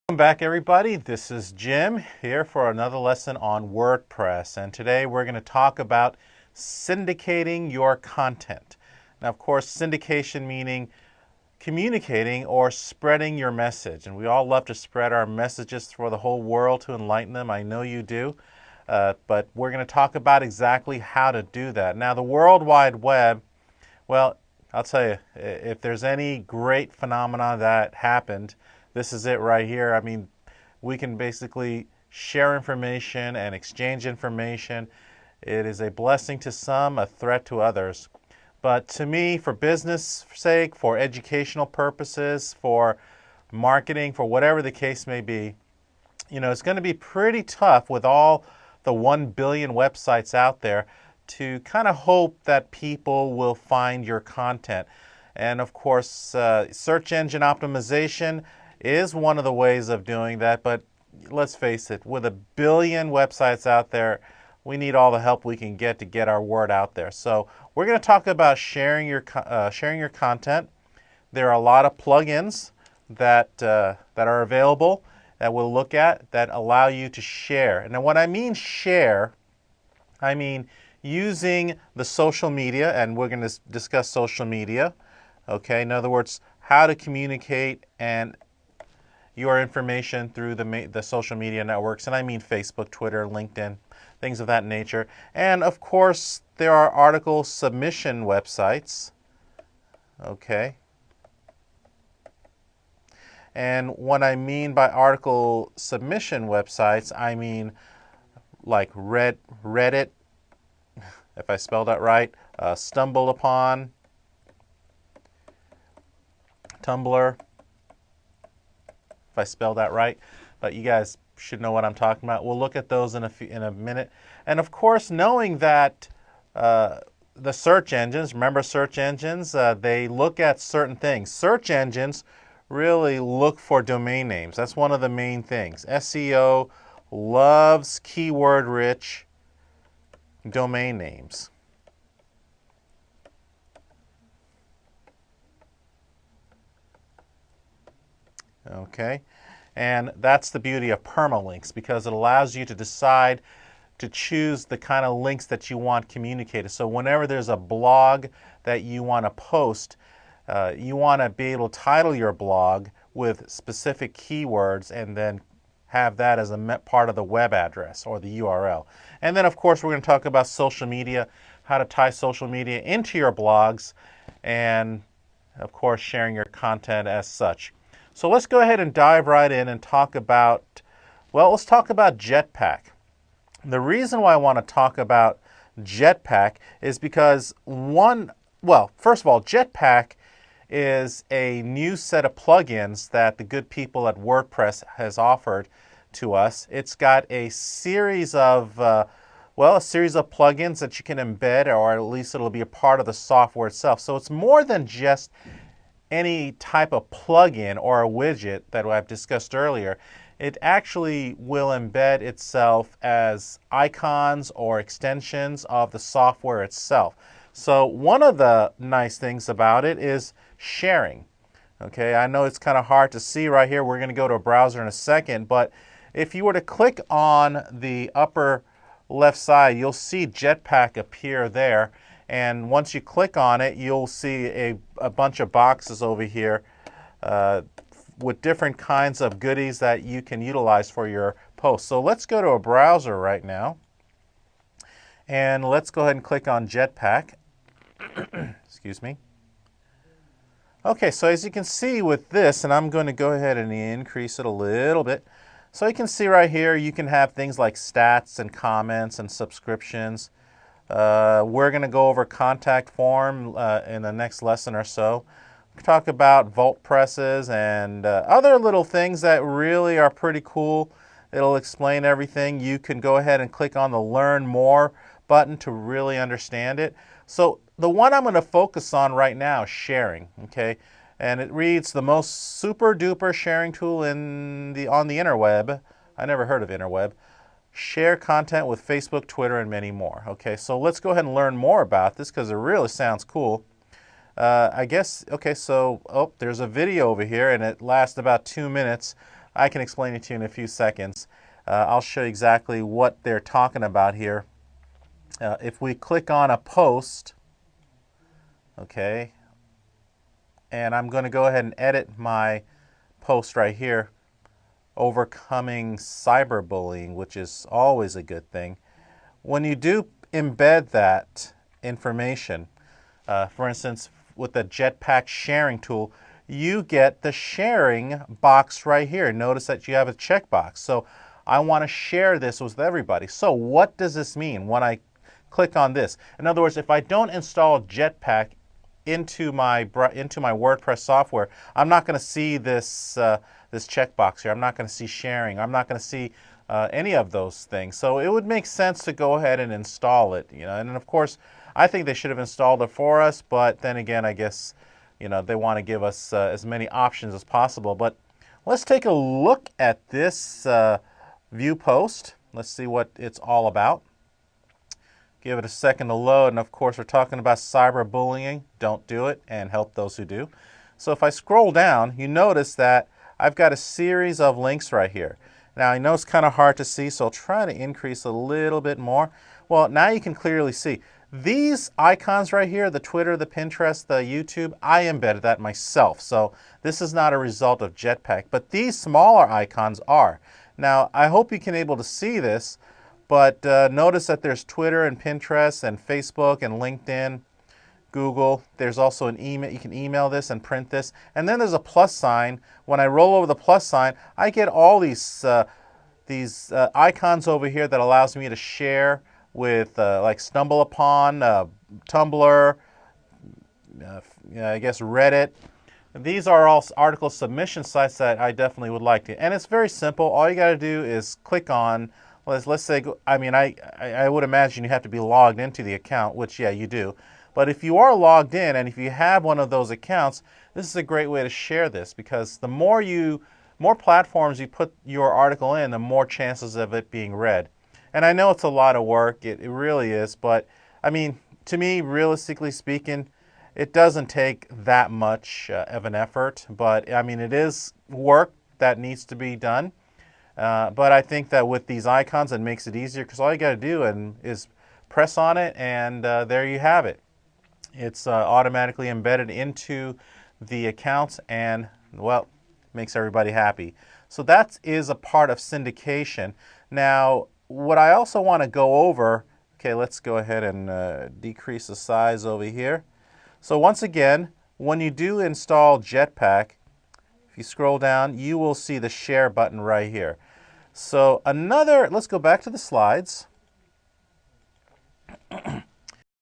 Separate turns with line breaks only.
Welcome back, everybody. This is Jim here for another lesson on WordPress, and today we're going to talk about syndicating your content. Now, of course, syndication meaning communicating or spreading your message, and we all love to spread our messages for the whole world to enlighten them. I know you do, but we're going to talk about exactly how to do that. Now, the World Wide Web, well, I'll tell you, if there's any great phenomena that happened, this is it right here. I mean, we can basically share information and exchange information. It is a blessing to some, a threat to others. But to me, for business sake, for educational purposes, for marketing, for whatever the case may be, you know, it's going to be pretty tough with all the 1 billion websites out there to kind of hope that people will find your content. And of course, search engine optimization is one of the ways of doing that, but let's face it, with 1 billion websites out there, we need all the help we can get to get our word out there. So we're going to talk about sharing your content. There are a lot of plugins that are available that we'll look at that allow you to share. And when I mean share, I mean using the social media, and we're going to discuss social media. Okay, in other words, how to communicate and your information through the social media networks, and I mean Facebook, Twitter, LinkedIn, things of that nature. And of course, there are article submission websites. Okay. And what I mean by article submission websites, I mean like Reddit, if I spelled that right, Stumble Upon, Tumblr, if I spelled that right, but you guys should know what I'm talking about. We'll look at those in a minute. And of course, knowing that the search engines, remember search engines, they look at certain things. Search engines really look for domain names. That's one of the main things. SEO loves keyword-rich domain names. Okay, and that's the beauty of permalinks, because it allows you to decide to choose the kind of links that you want communicated. So whenever there's a blog that you want to post, you want to be able to title your blog with specific keywords and then have that as a part of the web address or the URL. And then of course we're going to talk about social media, how to tie social media into your blogs, and of course sharing your content as such. So let's go ahead and dive right in and talk about, well, let's talk about Jetpack. The reason why I want to talk about Jetpack is because first of all, Jetpack is a new set of plugins that the good people at WordPress has offered to us. It's got a series of plugins that you can embed, or at least it'll be a part of the software itself. So it's more than just any type of plugin or a widget that I've discussed earlier. It actually will embed itself as icons or extensions of the software itself. So one of the nice things about it is sharing. Okay, I know it's kind of hard to see right here. We're going to go to a browser in a second, but if you were to click on the upper left side, you'll see Jetpack appear there. And once you click on it, you'll see a bunch of boxes over here with different kinds of goodies that you can utilize for your posts. So let's go to a browser right now. And let's go ahead and click on Jetpack. Excuse me. Okay, so as you can see with this, and I'm going to go ahead and increase it a little bit. So you can see right here, you can have things like stats and comments and subscriptions. We're going to go over contact form in the next lesson or so. We talk about vault presses and other little things that really are pretty cool. It'll explain everything. You can go ahead and click on the Learn More button to really understand it. So the one I'm going to focus on right now is sharing. Okay, and it reads the most super duper sharing tool on the interweb. I never heard of interweb. Share content with Facebook, Twitter, and many more. Okay, so let's go ahead and learn more about this because it really sounds cool. I guess, okay, so, there's a video over here and it lasts about 2 minutes. I can explain it to you in a few seconds. I'll show you exactly what they're talking about here. If we click on a post, okay, and I'm going to go ahead and edit my post right here, overcoming cyberbullying, which is always a good thing. When you do embed that information, for instance, with the Jetpack sharing tool, you get the sharing box right here. Notice that you have a checkbox. So I want to share this with everybody. So what does this mean when I click on this? In other words, if I don't install Jetpack into my WordPress software, I'm not going to see this this checkbox here. I'm not going to see sharing. I'm not going to see any of those things. So it would make sense to go ahead and install it. And of course, I think they should have installed it for us. But then again, I guess they want to give us as many options as possible. But let's take a look at this view post. Let's see what it's all about. Give it a second to load, and of course we're talking about cyberbullying. Don't do it, and help those who do. So if I scroll down, you notice that I've got a series of links right here. Now I know it's kind of hard to see, so I'll try to increase a little bit more. Well, now you can clearly see. These icons right here, the Twitter, the Pinterest, the YouTube, I embedded that myself. So this is not a result of Jetpack, but these smaller icons are. Now I hope you can able to see this. But notice that there's Twitter and Pinterest and Facebook and LinkedIn, Google. There's also an email. You can email this and print this. And then there's a plus sign. When I roll over the plus sign, I get all these icons over here that allows me to share with like StumbleUpon, Tumblr, I guess Reddit. These are all article submission sites that I definitely would like to. And it's very simple. All you got to do is click on. Let's say, I would imagine you have to be logged into the account, which, yeah, you do. But if you are logged in and if you have one of those accounts, this is a great way to share this, because the more platforms you put your article in, the more chances of it being read. And I know it's a lot of work, it really is, but I mean, to me, realistically speaking, it doesn't take that much of an effort, but I mean, it is work that needs to be done. But I think that with these icons, it makes it easier, because all you got to do is press on it, and there you have it. It's automatically embedded into the accounts, and, well, makes everybody happy. So that is a part of syndication. Now, what I also want to go over, okay, let's go ahead and decrease the size over here. So once again, when you do install Jetpack, if you scroll down, you will see the share button right here. So let's go back to the slides.